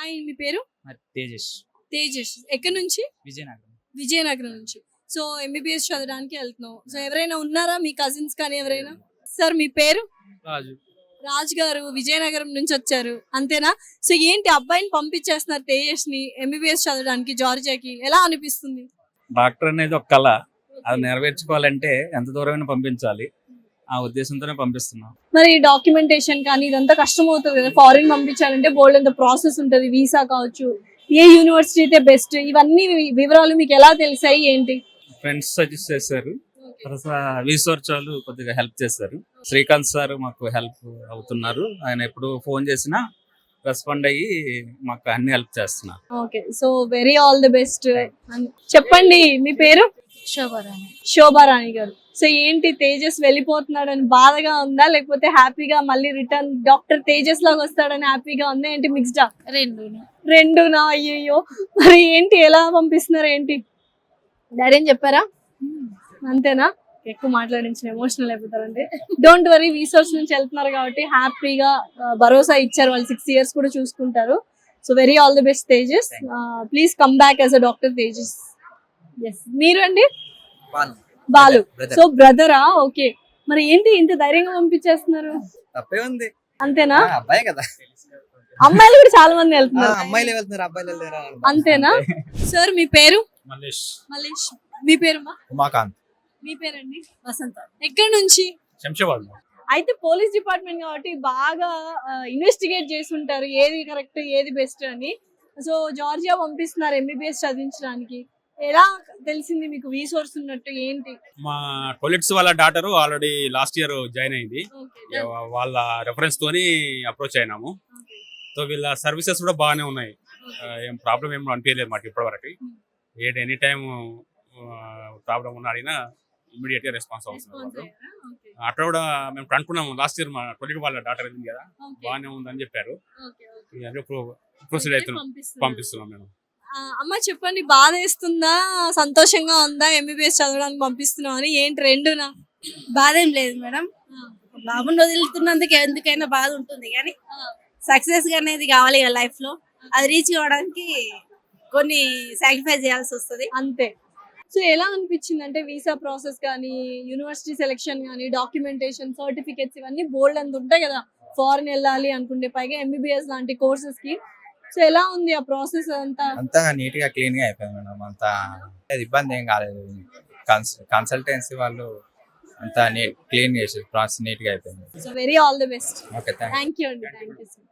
Hi మీ పేరు? తేజస్. తేజస్. ఎక్కడి నుంచి? విజయనగరం. విజయనగరం నుంచి. సో ఎంబీబీఎస్ చదవడానికి వెళ్తున్నావు. సో ఎవరైనా ఉన్నారా మీ కజిన్స్ కానీ ఎవరైనా? సార్ మీ పేరు? రాజు. రాజ్ గారు విజయనగరం నుంచి వచ్చారు అంతేనా? సో ఏంటి అబ్బాయిని పంపించేస్తున్నారు తేజస్ ని ఎంబీబీఎస్ చదవడానికి జార్జియాకి, ఎలా అనిపిస్తుంది? డాక్టర్ అనేది ఒక కళ, అది నెరవేర్చుకోవాలంటే ఎంత దూరమైనా పంపించాలి, ఆ ఉద్దేశంతోనే పంపిస్తున్నాం. మరి డాక్యుమెంటేషన్ కానీ ఇదంతా కష్టం అవుతుంది కదా, ఫారిన్ పంపించాలంటే బోల్డ్ ఎంత ప్రాసెస్ ఉంటుంది, వీసా కావచ్చు, ఏ యూనివర్సిటీ అయితే బెస్ట్, ఇవన్నీ వివరాలు మీకు ఎలా తెలిసాయి ఏంటి? ఫ్రెండ్స్ సజెస్ట్ చేశారు, రీసెర్చ్ వాళ్ళు కొద్దిగా హెల్ప్ చేశారు. శ్రీకాంత్ సార్ మాకు హెల్ప్ అవుతున్నారు, ఆయన ఎప్పుడు ఫోన్ చేసినా రెస్పాండ్ అయ్యి మాకు అన్ని హెల్ప్ చేస్తున్నారు. Okay, so very all the best. చెప్పండి మీ పేరు? శోభారాణి. శోభారాణి గారు. సో ఏంటి తేజస్ వెళ్ళిపోతున్నాడని బాధగా ఉందా, లేకపోతే హ్యాపీగా మళ్ళీ రిటర్న్ డాక్టర్ తేజస్ లాగా వస్తాడని హ్యాపీగా ఉందా ఏంటి? మిక్స్డా? రెండునా? అయ్యో, మరి ఏంటి ఎలా పంపిస్తున్నారు ఏంటి? ధైర్యం చెప్పారా? అంతేనా? ఎక్కువ మాట్లాడించిన ఎమోషనల్ అయిపోతారంటే డోంట్ వరీ, రీసెర్చ్ నుంచి వెళ్తున్నారు కాబట్టి హ్యాపీగా భరోసా ఇచ్చారు వాళ్ళు, 6 years కూడా చూసుకుంటారు. So very all the best Tejas, please come back as a doctor Tejas. Yes. మీరు అండి? బాలు. సో బ్రదరా? ఓకే, మరి ఏంటి ఇంత ధైర్యంగా పంపించేస్తున్నారు? తప్పే ఉంది, అంతేనా? అబ్బాయి కదా, అమ్మాయిలు కూడా చాలా మంది వెళ్తున్నారు. అమ్మాయిలు వెళ్తున్నారు, అబ్బాయిలు వెళ్ళారా? అంతేనా? సార్ మీ పేరు? మల్లేష్. మల్లేష్. మీ పేరుమా? ఉమాకాంత్. మీ పేరండి? వసంత. ఎక్కడి నుంచి? శంషాబాద్. అయితే పోలీస్ డిపార్ట్మెంట్ కాబట్టి బాగా ఇన్వెస్టిగేట్ చేసి ఉంటారు ఏది కరెక్ట్ ఏది బెస్ట్ అని. సో జార్జియా పంపిస్తున్నారు ఎంబీబీఎస్ చదివించడానికి, ఎలా తెలిసింది మీకు రీసోర్స్ ఉన్నట్టు ఏంటి? మా కొలీగ్స్ వాళ్ళ daughter already last year join అయింది, వాళ్ళ రెఫరెన్స్ తోని అప్రోచ్ అయినాము. సో వీళ్ళ సర్వీసెస్ కూడా బాగానే ఉన్నాయి, ఏం ప్రాబ్లం ఏం అనిపించలేదు మాకు ఇప్పటివరకు. ఎనీ టైం ప్రాబ్లం ఉన్న అడిగినా ఇమీడియట్ గా రెస్పాన్స్ అవుతుంది. అట్లా కూడా మేము అనుకున్నాము లాస్ట్ ఇయర్, మా కొలీగ్ వాళ్ళ డాటర్ అయింది కదా, బాగానే ఉందని చెప్పారు. ప్రొసీడ్ అవుతున్నాం, పంపిస్తున్నాం మేము. అమ్మ చెప్పండి, బాధ వేస్తుందా సంతోషంగా ఉందా ఎంబీబీఎస్ చదవడానికి పంపిస్తున్నాం అని? ఏంటి రెండునా? బాధ ఏం లేదు మేడం, బాబుని వదులుతున్నందుకు ఎందుకైనా బాధ ఉంటుంది, కానీ సక్సెస్ అనేది కావాలి కదా లైఫ్ లో, అది రీచ్ కావడానికి కొన్ని సాక్రిఫైస్ చేయాల్సి వస్తుంది అంతే. సో ఎలా అనిపించింది అంటే వీసా ప్రాసెస్ కానీ, యూనివర్సిటీ సెలెక్షన్ కానీ, డాక్యుమెంటేషన్, సర్టిఫికేట్స్ ఇవన్నీ బోల్డ్ అంత ఉంటాయి కదా ఫారెన్ వెళ్ళాలి అనుకుంటే, పైగా ఎంబీబీఎస్ లాంటి కోర్సెస్ కి. సో ఎలా ఉంది ఆ ప్రాసెస్ అంతా? అంతా నీట్ గా క్లీన్ గా అయిపోయింది మేడం, అంతా ఇబ్బంది ఏం కాలేదు. కన్సల్టెన్సీ వాళ్ళు అంతా క్లీన్ చేసి ప్రాసెస్ నీట్ గా అయిపోయింది. So very all the best. Okay, thank you అండి. Thank you.